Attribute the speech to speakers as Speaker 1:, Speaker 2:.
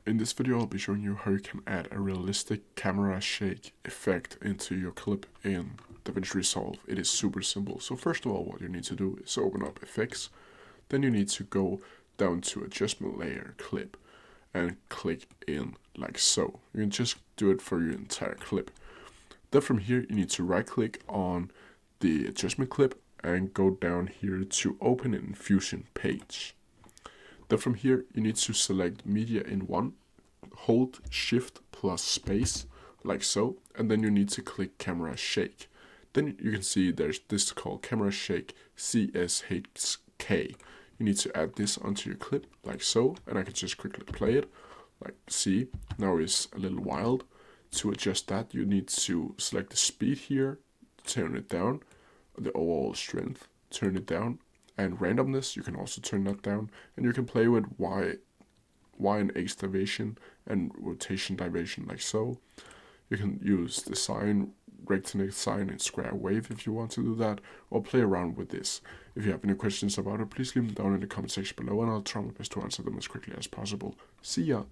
Speaker 1: In this video I'll be showing you how you can add a realistic camera shake effect into your clip in Davinci Resolve. It is super simple. So first of all, what you need to do is open up effects, then you need to go down to adjustment layer clip and click in like so. You can just do it for your entire clip. Then from here you need to right click on the adjustment clip and go down here to open in Fusion page. Then from here, you need to select media in one, hold shift plus space, like so, and then you need to click camera shake. Then you can see there's this called camera shake CSHK. You need to add this onto your clip, like so, and I can just quickly play it, like see, now it's a little wild. To adjust that, you need to select the speed here, turn it down, the overall strength, turn it down, and randomness, you can also turn that down, and you can play with Y and X division and rotation division like so. You can use the sine, rectangle sine, and square wave if you want to do that, or play around with this. If you have any questions about it, please leave them down in the comment section below, and I'll try my best to answer them as quickly as possible. See ya!